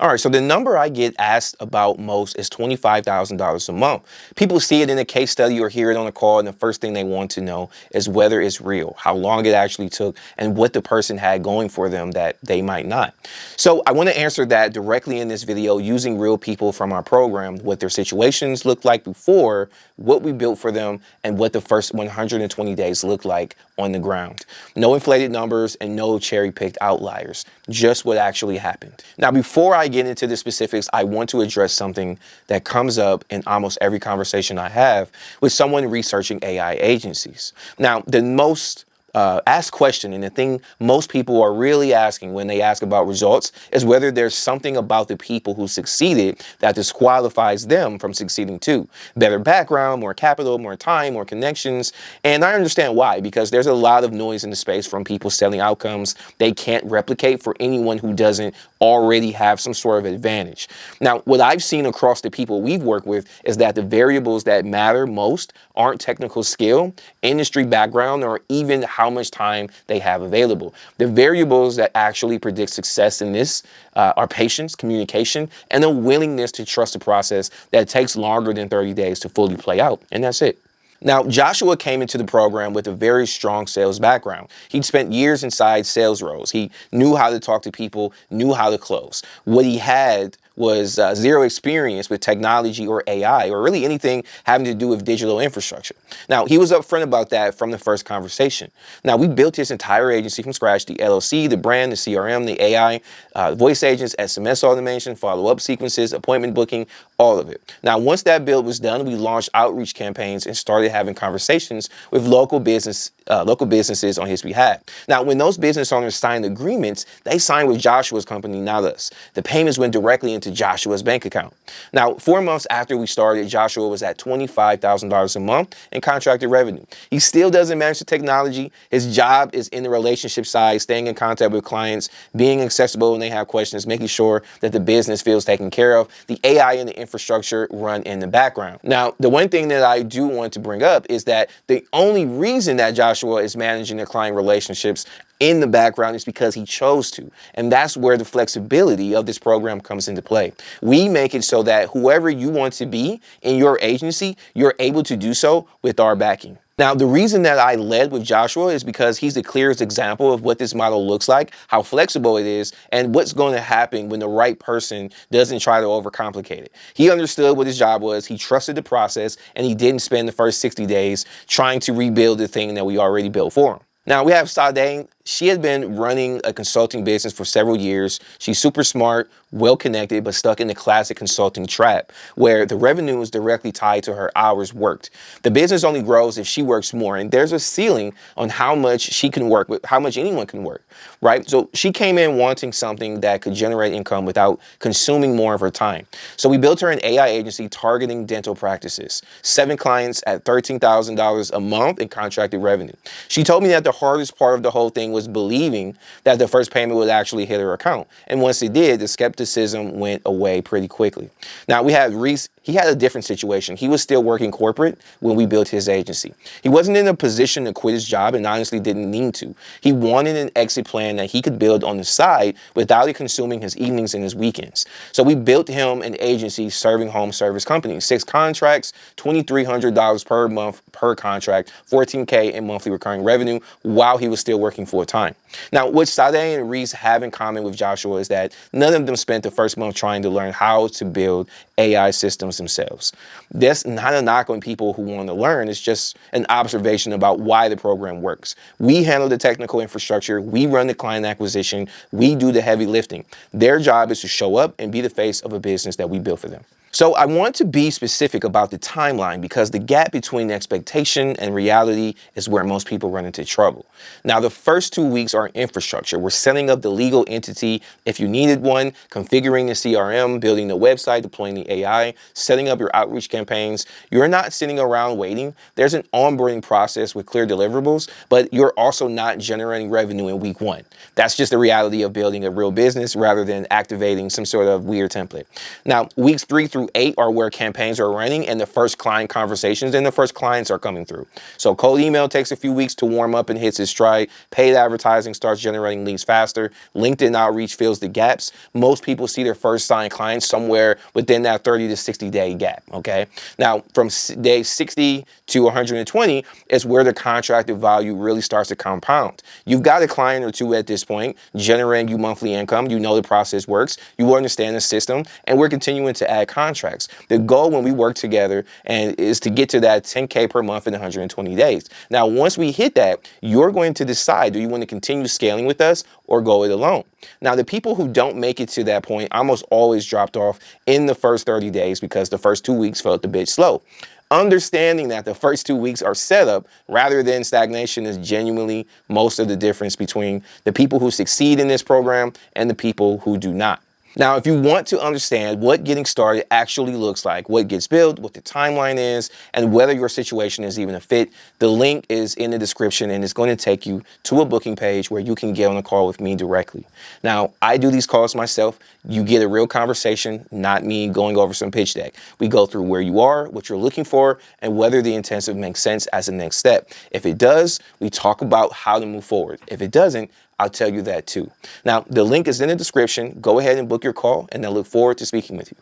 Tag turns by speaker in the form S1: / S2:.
S1: All right, so the number I get asked about most is $25,000 a month. People see it in a case study or hear it on a call, and the first thing they want to know is whether it's real, how long it actually took, and what the person had going for them that they might not. So I want to answer that directly in this video using real people from our program, what their situations looked like before, what we built for them, and what the first 120 days look like on the ground. No inflated numbers and no cherry-picked outliers, just what actually happened. Now, before I get into the specifics, I want to address something that comes up in almost every conversation I have with someone researching AI agencies. Now, the most asked question, and the thing most people are really asking when they ask about results, is whether there's something about the people who succeeded that disqualifies them from succeeding too. Better background, more capital, more time, more connections. And I understand why, because there's a lot of noise in the space from people selling outcomes they can't replicate for anyone who doesn't already have some sort of advantage. Now, what I've seen across the people we've worked with is that the variables that matter most aren't technical skill, industry background, or even how much time they have available. The variables that actually predict success in this are patience, communication, and a willingness to trust the process that takes longer than 30 days to fully play out. And that's it. Now, Joshua came into the program with a very strong sales background. He'd spent years inside sales roles. He knew how to talk to people, knew how to close. What he had was zero experience with technology or AI or really anything having to do with digital infrastructure. Now, he was upfront about that from the first conversation. Now, we built his entire agency from scratch, the LLC, the brand, the CRM, the AI, voice agents, SMS automation, follow-up sequences, appointment booking, all of it. Now, once that build was done, we launched outreach campaigns and started having conversations with local businesses on his behalf. Now, when those business owners signed agreements, they signed with Joshua's company, not us. The payments went directly into Joshua's bank account. Now, 4 months after we started, Joshua was at $25,000 a month in contracted revenue. He still doesn't manage the technology. His job is in the relationship side, staying in contact with clients, being accessible when they have questions, making sure that the business feels taken care of. The AI and the infrastructure run in the background. Now, the one thing that I do want to bring up is that the only reason that Joshua is managing the client relationships in the background is because he chose to. And that's where the flexibility of this program comes into play. We make it so that whoever you want to be in your agency, you're able to do so with our backing. Now, the reason that I led with Joshua is because he's the clearest example of what this model looks like, how flexible it is, and what's going to happen when the right person doesn't try to overcomplicate it. He understood what his job was, he trusted the process, and he didn't spend the first 60 days trying to rebuild the thing that we already built for him. Now, we have Sade. She had been running a consulting business for several years. She's super smart, well-connected, but stuck in the classic consulting trap where the revenue is directly tied to her hours worked. The business only grows if she works more, and there's a ceiling on how much she can work, with how much anyone can work, right? So she came in wanting something that could generate income without consuming more of her time. So we built her an AI agency targeting dental practices, 7 clients at $13,000 a month in contracted revenue. She told me that the hardest part of the whole thing was believing that the first payment would actually hit her account. And once it did, the skepticism went away pretty quickly. Now, we had Reese. He had a different situation. He was still working corporate when we built his agency. He wasn't in a position to quit his job and honestly didn't need to. He wanted an exit plan that he could build on the side without it consuming his evenings and his weekends. So we built him an agency serving home service companies. 6 contracts, $2,300 per month per contract, $14K in monthly recurring revenue while he was still working full-time. Now, what Sade and Reese have in common with Joshua is that none of them spent the first month trying to learn how to build AI systems themselves. That's not a knock on people who want to learn. It's just an observation about why the program works. We handle the technical infrastructure. We run the client acquisition. We do the heavy lifting. Their job is to show up and be the face of a business that we built for them. So I want to be specific about the timeline because the gap between expectation and reality is where most people run into trouble. Now, the first 2 weeks are infrastructure. We're setting up the legal entity if you needed one, configuring the CRM, building the website, deploying the AI, setting up your outreach campaigns. You're not sitting around waiting. There's an onboarding process with clear deliverables, but you're also not generating revenue in week 1. That's just the reality of building a real business rather than activating some sort of weird template. Now, weeks 3 through through 8 are where campaigns are running and the first client conversations and the first clients are coming through. So cold email takes a few weeks to warm up and hits its stride. Paid advertising starts generating leads faster. LinkedIn outreach fills the gaps. Most people see their first signed clients somewhere within that 30 to 60 day gap. Okay. Now from day 60 to 120 is where the contracted value really starts to compound. You've got a client or two at this point generating you monthly income. You know the process works. You understand the system, and we're continuing to add contracts. The goal when we work together and is to get to that 10K per month in 120 days. Now, once we hit that, you're going to decide, do you want to continue scaling with us or go it alone? Now, the people who don't make it to that point almost always dropped off in the first 30 days because the first 2 weeks felt a bit slow. Understanding that the first 2 weeks are setup rather than stagnation is genuinely most of the difference between the people who succeed in this program and the people who do not. Now, if you want to understand what getting started actually looks like, what gets built, what the timeline is, and whether your situation is even a fit, the link is in the description and it's going to take you to a booking page where you can get on a call with me directly. Now, I do these calls myself. You get a real conversation, not me going over some pitch deck. We go through where you are, what you're looking for, and whether the intensive makes sense as a next step. If it does, we talk about how to move forward. If it doesn't, I'll tell you that too. Now, the link is in the description. Go ahead and book your call, and I look forward to speaking with you.